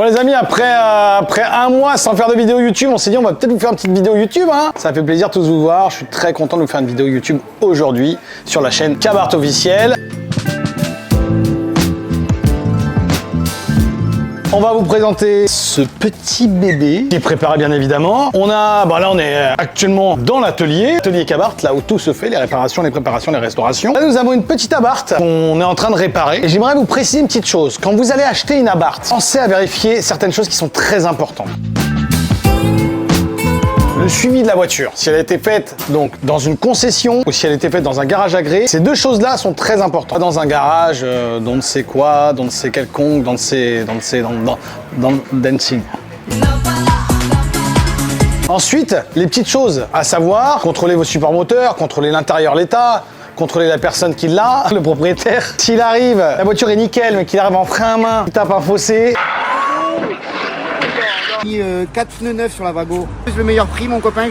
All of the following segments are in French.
Bon les amis, après un mois sans faire de vidéo YouTube, on s'est dit on va peut-être vous faire une petite vidéo YouTube, hein. Ça fait plaisir de tous vous voir, je suis très content de vous faire une vidéo YouTube aujourd'hui sur la chaîne Kabardt Officiel. On va vous présenter ce petit bébé qui est préparé bien évidemment. On a, là on est actuellement dans l'atelier Kabardt, là où tout se fait, les réparations, les préparations, les restaurations. Là nous avons une petite Abarth qu'on est en train de réparer. Et j'aimerais vous préciser une petite chose. Quand vous allez acheter une Abarth, pensez à vérifier certaines choses qui sont très importantes. Le suivi de la voiture, si elle a été faite donc dans une concession ou si elle a été faite dans un garage agréé, ces deux choses-là sont très importantes. Dans un garage, dans ne sais quoi, dans ne sais quelconque, dans dancing. Ensuite, les petites choses à savoir, contrôler vos supports moteurs, contrôler l'intérieur, l'état, contrôler la personne qui l'a, le propriétaire. S'il arrive, la voiture est nickel, mais qu'il arrive en frein à main, il tape un fossé. 4 pneus neufs sur la Vago. Le meilleur prix, mon copain,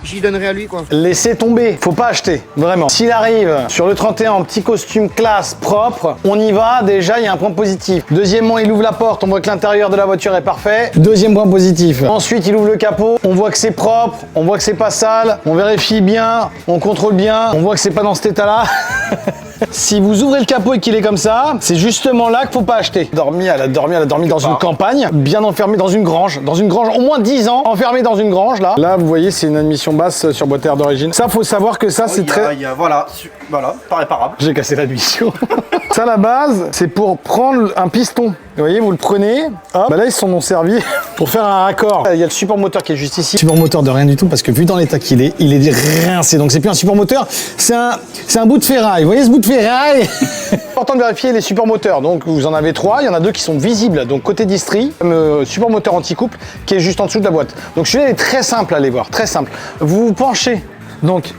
j'y donnerai à lui, quoi. Laissez tomber, faut pas acheter, vraiment. S'il arrive sur le 31 en petit costume classe, propre, on y va, déjà il y a un point positif. Deuxièmement, il ouvre la porte, on voit que l'intérieur de la voiture est parfait. Deuxième point positif. Ensuite, il ouvre le capot, on voit que c'est propre, on voit que c'est pas sale, on vérifie bien, on contrôle bien, on voit que c'est pas dans cet état-là. Si vous ouvrez le capot et qu'il est comme ça, c'est justement là qu'il faut pas acheter. Elle a dormi dans une campagne, bien enfermée dans une grange au moins 10 ans, enfermée dans une grange là. Là, vous voyez, c'est une admission basse sur boîte à air d'origine. Ça, faut savoir que ça, c'est très... Voilà, pas réparable. J'ai cassé l'admission. Ça, à la base, c'est pour prendre un piston. Vous voyez, vous le prenez, hop, là ils s'en ont servi pour faire un raccord. Il y a le support moteur qui est juste ici. Support moteur de rien du tout parce que vu dans l'état qu'il est, il est rincé. Donc c'est plus un support moteur, c'est un bout de ferraille. Vous voyez ce bout de ferraille? Important de vérifier les supports moteurs. Donc vous en avez 3, il y en a 2 qui sont visibles. Donc côté distri, le support moteur anti-couple qui est juste en dessous de la boîte. Donc celui-là est très simple à aller voir, très simple. Vous vous penchez, donc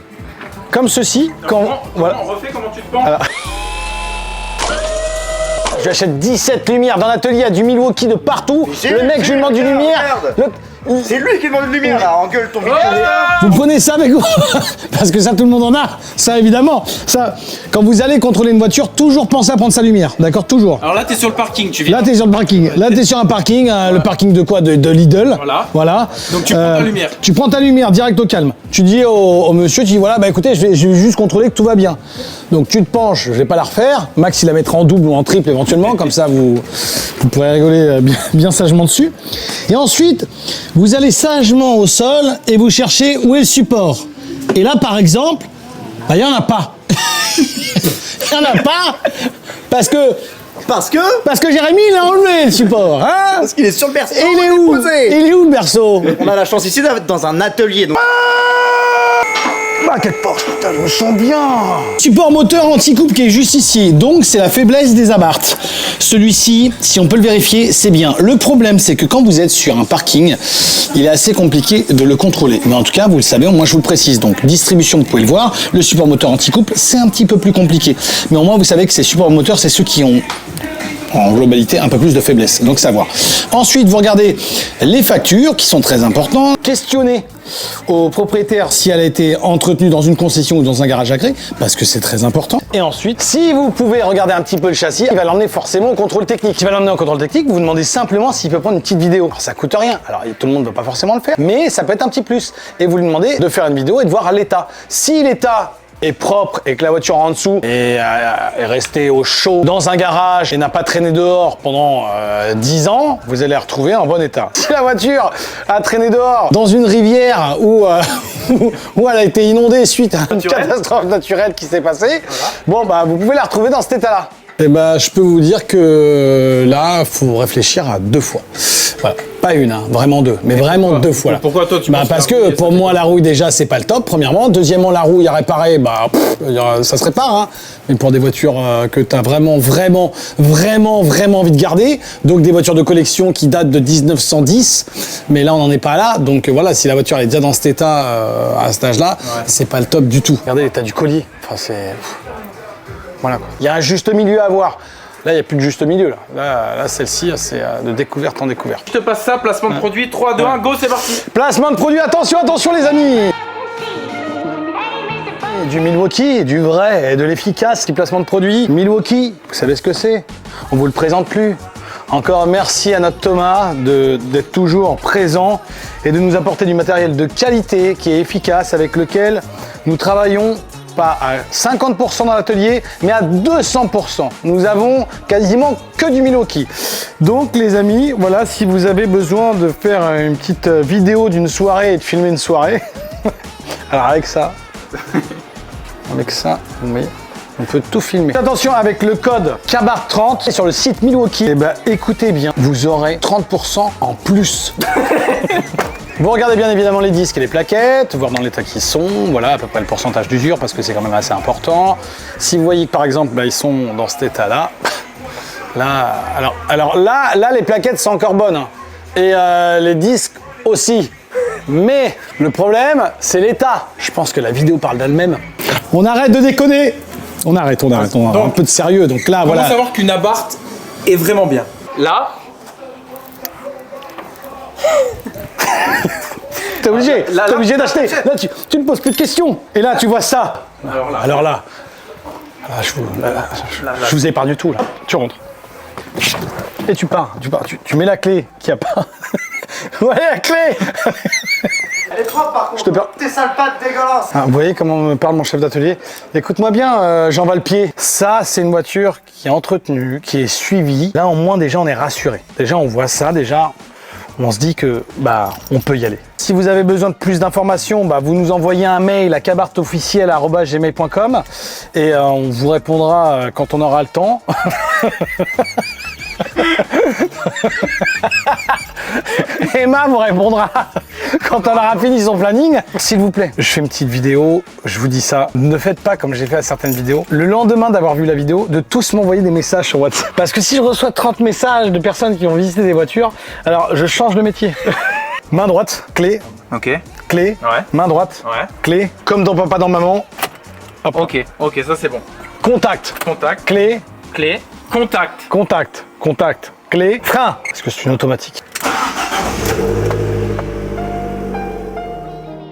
comme ceci. Voilà. On refait comment tu te penches. J'achète 17 lumières dans l'atelier, il y a du Milwaukee de partout. Le mec, je lui demande une lumière. C'est lui qui demande une lumière là, engueule ton vidéo. Vous prenez ça avec vous? Parce que ça, tout le monde en a. Ça, évidemment. Ça, quand vous allez contrôler une voiture, toujours pensez à prendre sa lumière. D'accord? Toujours. Alors là, t'es sur le parking, tu viens. Là, t'es sur le parking. Là, t'es sur un parking. Le parking de quoi? De Lidl. Voilà. Donc tu prends ta lumière. Tu prends ta lumière direct au calme. Tu dis au monsieur, tu dis voilà, écoutez, je vais juste contrôler que tout va bien. Donc tu te penches, je vais pas la refaire. Max, il la mettra en double ou en triple éventuellement. Comme ça, vous pourrez rigoler bien sagement dessus. Et ensuite, vous allez sagement au sol et vous cherchez où est le support. Et là, par exemple, il n'y en a pas. Il n'y en a pas parce que Jérémy, il a enlevé le support. Hein? Parce qu'il est sur le berceau. Et il est où? Il est où le berceau? On a la chance ici d'être dans un atelier. Donc... quelle Porsche, putain, je me sens bien. Support moteur anti-couple qui est juste ici, donc c'est la faiblesse des Abarth. Celui-ci, si on peut le vérifier, c'est bien. Le problème, c'est que quand vous êtes sur un parking, il est assez compliqué de le contrôler. Mais en tout cas, vous le savez, moi je vous le précise. Donc, distribution, vous pouvez le voir. Le support moteur anti-couple, c'est un petit peu plus compliqué. Mais au moins, vous savez que ces supports moteurs, c'est ceux qui ont en globalité un peu plus de faiblesse, donc savoir. Ensuite, vous regardez les factures qui sont très importantes. Questionnez au propriétaire si elle a été entretenue dans une concession ou dans un garage agréé, parce que c'est très important. Et ensuite, si vous pouvez regarder un petit peu le châssis, il va l'emmener forcément au contrôle technique. Il va l'emmener au contrôle technique, vous vous demandez simplement s'il peut prendre une petite vidéo. Alors ça coûte rien, alors tout le monde ne va pas forcément le faire, mais ça peut être un petit plus. Et vous lui demandez de faire une vidéo et de voir l'état. Si l'état est propre et que la voiture en dessous est restée au chaud dans un garage et n'a pas traîné dehors pendant 10 ans, vous allez la retrouver en bon état. Si la voiture a traîné dehors dans une rivière où elle a été inondée suite à une catastrophe naturelle qui s'est passée, bon vous pouvez la retrouver dans cet état-là. Et je peux vous dire que là, il faut réfléchir à 2 fois. Voilà. Pas une, vraiment 2, mais vraiment 2 fois. Là. Pourquoi toi tu penses parce que pour moi la rouille déjà c'est pas le top premièrement. Deuxièmement la rouille à réparer, ça se répare. Hein. Mais pour des voitures que tu as vraiment envie de garder, donc des voitures de collection qui datent de 1910, mais là on n'en est pas là. Donc voilà, si la voiture est déjà dans cet état à cet âge-là, c'est pas le top du tout. Regardez l'état du collier. Enfin c'est voilà quoi. Il y a un juste milieu à avoir. Là, il n'y a plus de juste milieu. Là celle-ci, c'est de découverte en découverte. Je te passe ça, placement de produit, 3, 2, 1, go, c'est parti. Placement de produit, attention les amis. Du Milwaukee, du vrai et de l'efficace, du placement de produit. Milwaukee, vous savez ce que c'est? On vous le présente plus. Encore merci à notre Thomas d'être toujours présent et de nous apporter du matériel de qualité qui est efficace avec lequel nous travaillons pas à 50% dans l'atelier, mais à 200%. Nous avons quasiment que du Milwaukee. Donc les amis, voilà, si vous avez besoin de faire une petite vidéo d'une soirée et de filmer une soirée, alors avec ça, vous voyez, on peut tout filmer. Attention, avec le code KABART30 sur le site Milwaukee, eh ben, écoutez bien, vous aurez 30% en plus. Vous regardez bien évidemment les disques et les plaquettes, voir dans l'état qu'ils sont, voilà à peu près le pourcentage d'usure parce que c'est quand même assez important. Si vous voyez que par exemple ils sont dans cet état-là, alors là les plaquettes sont encore bonnes hein. Et les disques aussi. Mais le problème c'est l'état. Je pense que la vidéo parle d'elle-même. On arrête de déconner. On arrête, on a un peu de sérieux. Donc là voilà. Comment savoir qu'une Abarth est vraiment bien? Là. T'es obligé, d'acheter. Là, tu ne poses plus de questions. Et là, tu vois ça. Alors là, je vous épargne tout. Là. Tu rentres. Et tu pars. Tu mets la clé qu'il n'y a pas. Ouais, la clé. Elle est propre par contre. Tes sales pattes dégueulasses. Ah, vous voyez comment me parle mon chef d'atelier? Écoute-moi bien, Jean Valpier. Ça, c'est une voiture qui est entretenue, qui est suivie. Là, au moins, déjà, on est rassuré. Déjà, on voit ça. Déjà, on se dit que on peut y aller. Si vous avez besoin de plus d'informations, vous nous envoyez un mail à kabartofficiel@gmail.com et on vous répondra quand on aura le temps. Emma vous répondra quand on aura fini son planning. S'il vous plaît, je fais une petite vidéo, je vous dis ça, ne faites pas comme j'ai fait à certaines vidéos. Le lendemain d'avoir vu la vidéo, de tous m'envoyer des messages sur WhatsApp. Parce que si je reçois 30 messages de personnes qui ont visité des voitures, alors je change de métier. Main droite, clé. Ok. Clé. Ouais. Main droite. Ouais. Clé. Comme dans Papa dans Maman. Hop. Ok, ça c'est bon. Contact. Contact. Clé. Clé. Contact. Contact. Contact. Clé. Frein. Parce que c'est une automatique.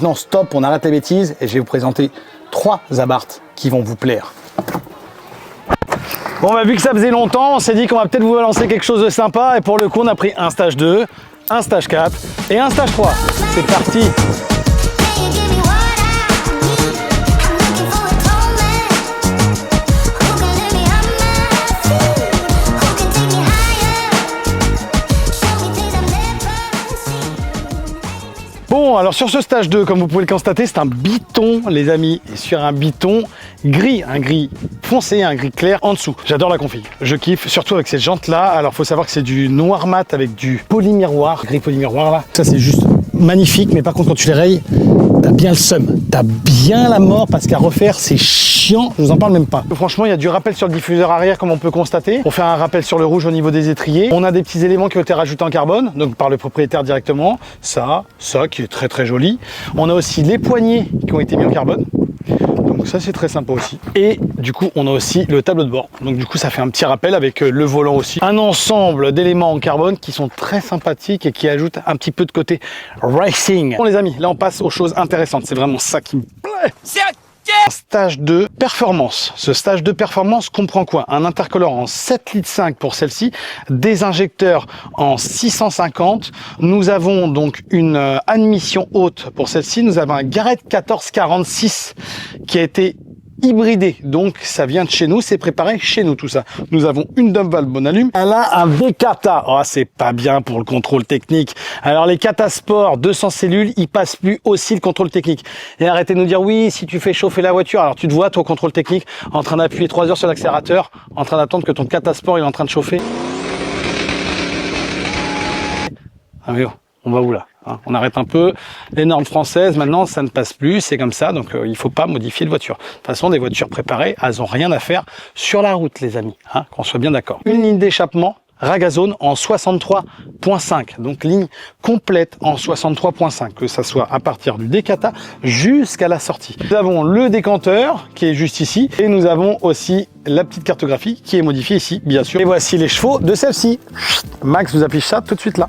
Non, stop, on arrête les bêtises et je vais vous présenter 3 Abarth qui vont vous plaire. Bon, vu que ça faisait longtemps, on s'est dit qu'on va peut-être vous balancer quelque chose de sympa et pour le coup, on a pris un stage 2, un stage 4 et un stage 3. C'est parti! Bon, alors sur ce stage 2, comme vous pouvez le constater, c'est un biton, les amis. Et sur un biton gris, un gris foncé, un gris clair en dessous. J'adore la config. Je kiffe, surtout avec cette jante-là. Alors, faut savoir que c'est du noir mat avec du polymiroir, gris polymiroir là. Ça, c'est juste magnifique, mais par contre, quand tu les rayes, t'as bien le seum. T'as bien la mort parce qu'à refaire, c'est chiant. Je vous en parle même pas. Franchement, il y a du rappel sur le diffuseur arrière, comme on peut constater. Pour faire un rappel sur le rouge au niveau des étriers. On a des petits éléments qui ont été rajoutés en carbone, donc par le propriétaire directement. Ça qui est très très joli. On a aussi les poignées qui ont été mis en carbone. Donc ça c'est très sympa aussi. Et du coup on a aussi le tableau de bord. Donc du coup ça fait un petit rappel avec le volant aussi. Un ensemble d'éléments en carbone qui sont très sympathiques et qui ajoutent un petit peu de côté racing. Bon les amis, là on passe aux choses intéressantes. C'est vraiment ça qui me plaît. Stage de performance. Ce stage de performance comprend quoi? Un intercolorant en 7,5 litres pour celle-ci, des injecteurs en 650. Nous avons donc une admission haute pour celle-ci. Nous avons un Garrett 1446 qui a été hybridé, donc ça vient de chez nous, c'est préparé chez nous tout ça. Nous avons une dump valve Bonalume, elle a un V-Kata, oh c'est pas bien pour le contrôle technique. Alors les Kata Sport 200 cellules, ils passent plus aussi le contrôle technique. Et arrêtez de nous dire oui, si tu fais chauffer la voiture, alors tu te vois toi au contrôle technique en train d'appuyer 3 heures sur l'accélérateur, en train d'attendre que ton Kata Sport il est en train de chauffer. Ah mais oh, on va où là? On arrête un peu. Les normes françaises, maintenant, ça ne passe plus. C'est comme ça, donc il ne faut pas modifier de voiture. De toute façon, des voitures préparées, elles n'ont rien à faire sur la route, les amis. Qu'on soit bien d'accord. Une ligne d'échappement Ragazone en 63.5. Donc, ligne complète en 63.5. Que ça soit à partir du décata jusqu'à la sortie. Nous avons le décanteur qui est juste ici. Et nous avons aussi la petite cartographie qui est modifiée ici, bien sûr. Et voici les chevaux de celle-ci. Max vous affiche ça tout de suite là.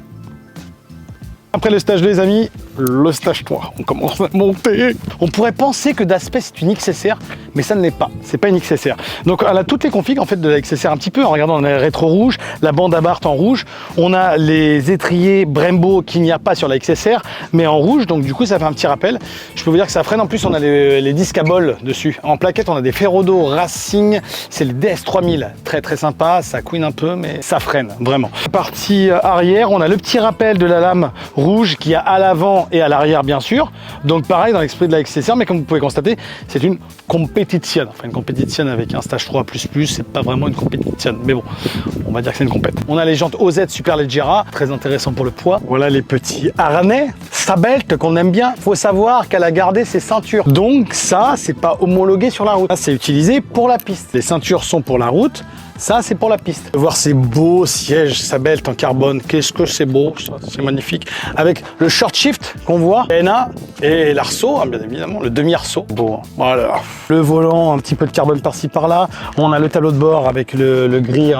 Après le stage 2, les amis, le stage 3, on commence à monter. On pourrait penser que d'aspect c'est une XSR, mais ça ne l'est pas. C'est pas une XSR. Donc elle a toutes les configs en fait de la XSR un petit peu. En regardant, on a le rétro rouge, la bande Abarth en rouge, on a les étriers Brembo qu'il n'y a pas sur la XSR, mais en rouge. Donc du coup, ça fait un petit rappel. Je peux vous dire que ça freine. En plus, on a les disques à bol dessus. En plaquette, on a des Ferodo Racing. C'est le DS3000. Très très sympa. Ça couine un peu, mais ça freine vraiment. Partie arrière, on a le petit rappel de la lame rouge qui a à l'avant et à l'arrière bien sûr. Donc pareil dans l'esprit de la XSR, mais comme vous pouvez constater, c'est une compétition. Enfin une compétition avec un stage 3++, c'est pas vraiment une compétition, mais bon, on va dire que c'est une compète. On a les jantes OZ Superleggera, très intéressant pour le poids. Voilà les petits harnais, Sabelt qu'on aime bien. Faut savoir qu'elle a gardé ses ceintures. Donc ça, c'est pas homologué sur la route. Ça, c'est utilisé pour la piste. Les ceintures sont pour la route. Ça, c'est pour la piste. Voir ces beaux sièges Sabelt en carbone. Qu'est-ce que c'est beau, c'est magnifique. Avec le short shift qu'on voit, DNA et l'arceau, hein, bien évidemment, le demi-arceau. Beau, hein. Voilà. Le volant, un petit peu de carbone par-ci par-là. On a le tableau de bord avec le gris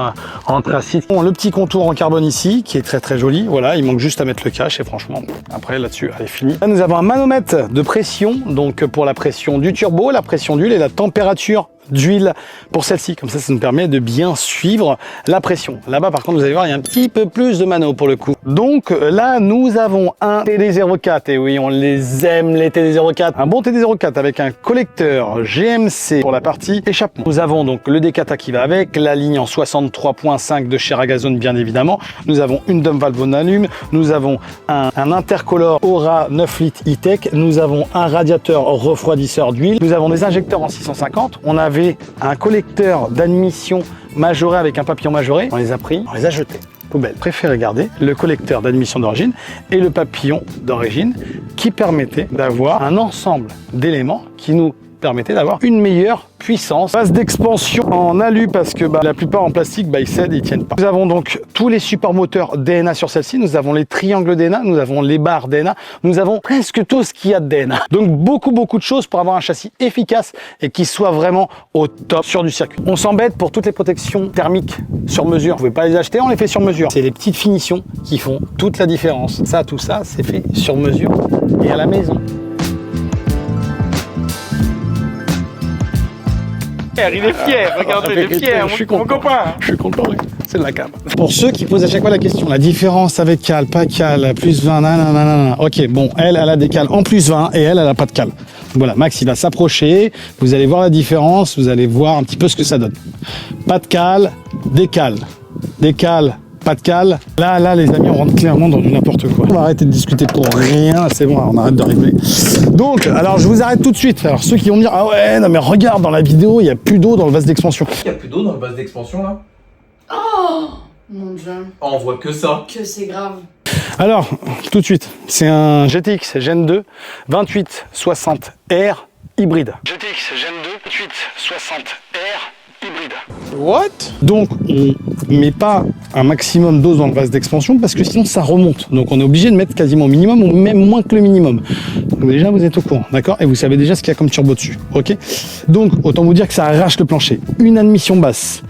anthracite. Bon, le petit contour en carbone ici, qui est très très joli. Voilà, il manque juste à mettre le cache et franchement, après là-dessus, elle est finie. Là, nous avons un manomètre de pression, donc pour la pression du turbo, la pression d'huile et la température d'huile pour celle-ci. Comme ça nous permet de bien suivre la pression. Là-bas, par contre, vous allez voir, il y a un petit peu plus de mano pour le coup. Donc là, nous avons un TD04. Et oui, on les aime, les TD04. Un bon TD04 avec un collecteur GMC pour la partie échappement. Nous avons donc le Decata qui va avec, la ligne en 63.5 de chez Ragazone, bien évidemment. Nous avons une dump valve volume. Nous avons un intercolor Aura 9 litres e-tech. Nous avons un radiateur refroidisseur d'huile. Nous avons des injecteurs en 650. On avait un collecteur d'admission majoré avec un papillon majoré. On les a pris, on les a jetés. Poubelle. Préférez garder le collecteur d'admission d'origine et le papillon d'origine qui permettait d'avoir un ensemble d'éléments qui nous permettait d'avoir une meilleure puissance. Base d'expansion en alu parce que la plupart en plastique, ils cèdent, ils tiennent pas. Nous avons donc tous les supports moteurs DNA sur celle-ci. Nous avons les triangles DNA, nous avons les barres DNA, nous avons presque tout ce qu'il y a de DNA. Donc beaucoup de choses pour avoir un châssis efficace et qui soit vraiment au top sur du circuit. On s'embête pour toutes les protections thermiques sur mesure. Vous pouvez pas les acheter, on les fait sur mesure. C'est les petites finitions qui font toute la différence. Ça, tout ça, c'est fait sur mesure et à la maison. Il est fier, regardez, il est fier, mon copain. Je suis content, c'est de la cam. Pour ceux qui posent à chaque fois la question, la différence avec cale, pas cale, plus 20, nanana. Ok, bon, elle a des cales en plus 20 et elle a pas de cale. Voilà, Max, il va s'approcher, vous allez voir la différence, vous allez voir un petit peu ce que ça donne. Pas de cale, des cales, pas de cale. Là, les amis, on rentre clairement dans du n'importe quoi. On va arrêter de discuter pour rien, c'est bon, on arrête de rigoler. Donc, alors, je vous arrête tout de suite. Alors, ceux qui vont me dire, ah ouais, non mais regarde, dans la vidéo, il n'y a plus d'eau dans le vase d'expansion. Il n'y a plus d'eau dans le vase d'expansion, là? Oh mon dieu. Oh, on voit que ça. Que c'est grave. Alors, tout de suite, c'est un GTX Gen 2 2860R hybride. GTX Gen 2 2860R hybride. What? Donc on met pas un maximum d'eau dans le vase d'expansion parce que sinon ça remonte. Donc on est obligé de mettre quasiment au minimum ou même moins que le minimum. Donc déjà vous êtes au courant, d'accord? Et vous savez déjà ce qu'il y a comme turbo dessus, ok? Donc autant vous dire que ça arrache le plancher. Une admission basse,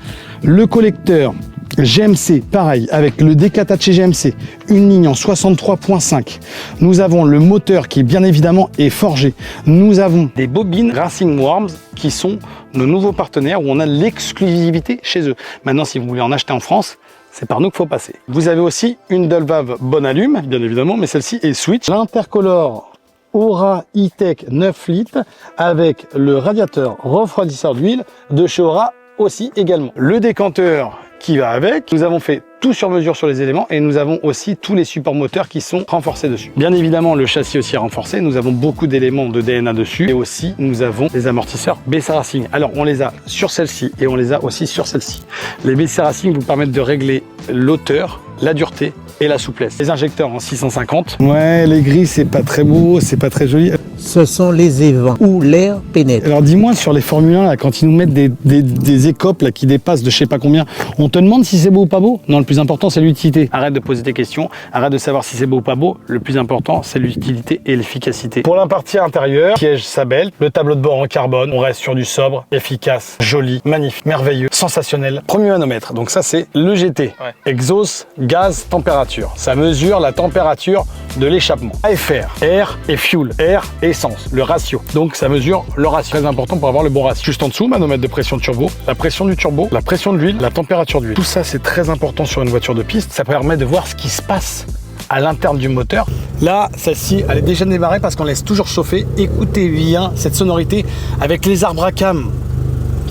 le collecteur GMC, pareil, avec le Decata de chez GMC, une ligne en 63.5. Nous avons le moteur qui, bien évidemment, est forgé. Nous avons des bobines Racing Worms qui sont nos nouveaux partenaires où on a l'exclusivité chez eux. Maintenant, si vous voulez en acheter en France, c'est par nous qu'il faut passer. Vous avez aussi une dual valve bonne allume, bien évidemment, mais celle-ci est switch. L'intercolor Aura e-tech 9 litres avec le radiateur refroidisseur d'huile de chez Aura aussi également. Le décanteur qui va avec. Nous avons fait tout sur mesure sur les éléments et nous avons aussi tous les supports moteurs qui sont renforcés dessus. Bien évidemment, le châssis aussi est renforcé. Nous avons beaucoup d'éléments de DNA dessus et aussi nous avons des amortisseurs BC Racing. Alors, on les a sur celle-ci et on les a aussi sur celle-ci. Les BC Racing vous permettent de régler l'hauteur, la dureté et la souplesse. Les injecteurs en 650. Ouais, les gris, c'est pas très beau, c'est pas très joli. Ce sont les évents où l'air pénètre. Alors dis-moi, sur les Formule 1, là, quand ils nous mettent des écopes là, qui dépassent de je sais pas combien, on te demande si c'est beau ou pas beau? Non, le plus important, c'est l'utilité. Arrête de poser tes questions, arrête de savoir si c'est beau ou pas beau. Le plus important, c'est l'utilité et l'efficacité. Pour la partie intérieure, siège Sabelt, le tableau de bord en carbone, on reste sur du sobre, efficace, joli, magnifique, merveilleux, sensationnel. Premier manomètre, donc ça c'est le GT. Ouais. Exhaust, gaz, température. Ça mesure la température de l'échappement. AFR, air et fuel, air et essence, le ratio. Donc ça mesure le ratio, très important pour avoir le bon ratio. Juste en dessous, manomètre de pression de turbo, la pression du turbo, la pression de l'huile, la température d'huile. Tout ça c'est très important sur une voiture de piste, ça permet de voir ce qui se passe à l'interne du moteur. Là, celle-ci, elle est déjà démarrée parce qu'on laisse toujours chauffer. Écoutez bien cette sonorité avec les arbres à cam.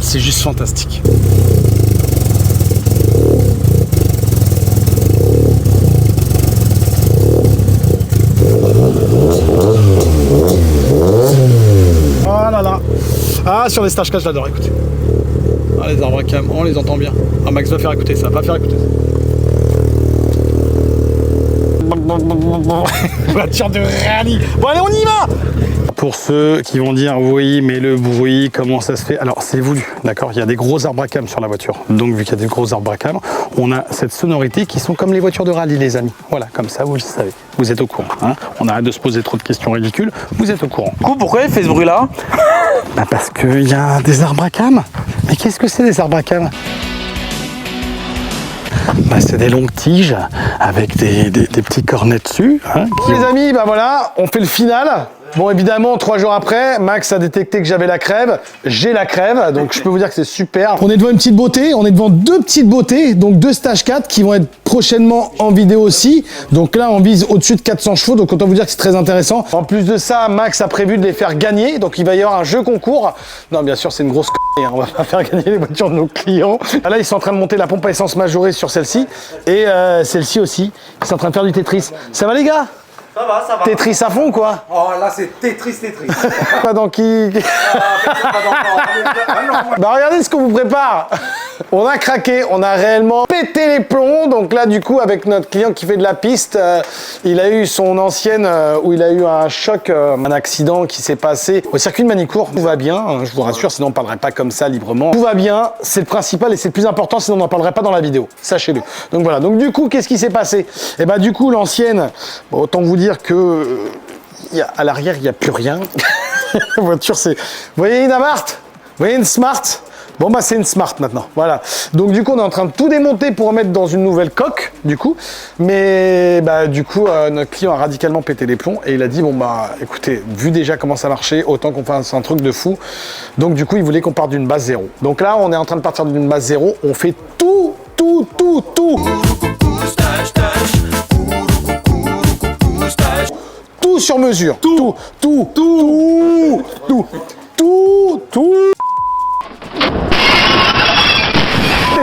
C'est juste fantastique. Oh là là. Ah, sur les stages 4, j'adore, écoutez. Ah, les arbres à cam, on les entend bien. Ah, Max va faire écouter ça, va faire écouter ça. Voiture de rallye. Bon allez, on y va. Pour ceux qui vont dire oui, mais le bruit, comment ça se fait? Alors c'est voulu, d'accord? Il y a des gros arbres à cam sur la voiture. Donc vu qu'il y a des gros arbres à cam, on a cette sonorité qui sont comme les voitures de rallye, les amis. Voilà, comme ça vous le savez. Vous êtes au courant. Hein, on arrête de se poser trop de questions ridicules. Vous êtes au courant. Du coup, pourquoi il fait ce bruit-là? Bah parce qu'il y a des arbres à cam. Mais qu'est-ce que c'est des arbres à cam? Bah, c'est des longues tiges avec des petits cornets dessus. Hein, Les amis, bah voilà, on fait le final. Bon, évidemment, 3 jours après, Max a détecté que j'avais la crève. J'ai la crève, donc je peux vous dire que c'est super. On est devant une petite beauté, on est devant 2 petites beautés, donc 2 Stage 4 qui vont être prochainement en vidéo aussi. Donc là, on vise au-dessus de 400 chevaux, donc autant vous dire que c'est très intéressant. En plus de ça, Max a prévu de les faire gagner, donc il va y avoir un jeu concours. Non, bien sûr, c'est une grosse connerie, hein. On va pas faire gagner les voitures de nos clients. Là, ils sont en train de monter la pompe à essence majorée sur celle-ci, et celle-ci aussi. Ils sont en train de faire du Tetris. Ça va les gars? Ça va, ça va. Tetris à fond quoi. Oh là c'est Tetris. Pas dans qui. Bah regardez ce qu'on vous prépare. On a craqué, on a réellement pété les plombs. Donc là du coup avec notre client qui fait de la piste, il a eu son ancienne où il a eu un choc, un accident qui s'est passé au circuit de Manicourt. Tout va bien, hein, je vous rassure, sinon on ne parlerait pas comme ça librement. Tout va bien, c'est le principal et c'est le plus important, sinon on n'en parlerait pas dans la vidéo, sachez-le. Donc voilà, donc du coup qu'est-ce qui s'est passé? Et bah du coup l'ancienne, bon, autant vous dire que à l'arrière il n'y a plus rien. La voiture c'est... Vous voyez une Abarth? Vous voyez une Smart? Bon bah c'est une Smart maintenant, voilà. Donc du coup on est en train de tout démonter pour remettre dans une nouvelle coque, du coup. Mais bah du coup notre client a radicalement pété les plombs et il a dit bon bah écoutez, vu déjà comment ça marchait, autant qu'on fasse un truc de fou. Donc du coup il voulait qu'on parte d'une base zéro. Donc là on est en train de partir d'une base zéro, on fait tout. Tout sur mesure. Tout.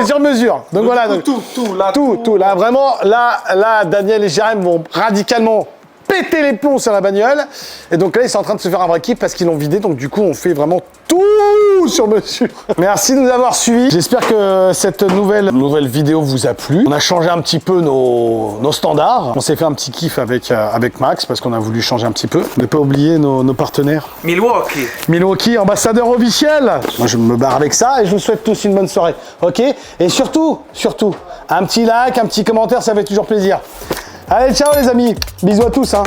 Sur mesure. Donc voilà. Tout. Là, vraiment, là, Daniel et Jérém vont radicalement péter les plombs sur la bagnole. Et donc là, ils sont en train de se faire un vrai kiff parce qu'ils l'ont vidé. Donc du coup, on fait vraiment tout sur mesure. Merci de nous avoir suivis. J'espère que cette nouvelle vidéo vous a plu. On a changé un petit peu nos standards. On s'est fait un petit kiff avec Max parce qu'on a voulu changer un petit peu. Ne pas oublier nos partenaires. Milwaukee, ambassadeur officiel. Moi, je me barre avec ça et je vous souhaite tous une bonne soirée. Ok? Et surtout, un petit like, un petit commentaire, ça fait toujours plaisir. Allez, ciao les amis. Bisous à tous. Hein.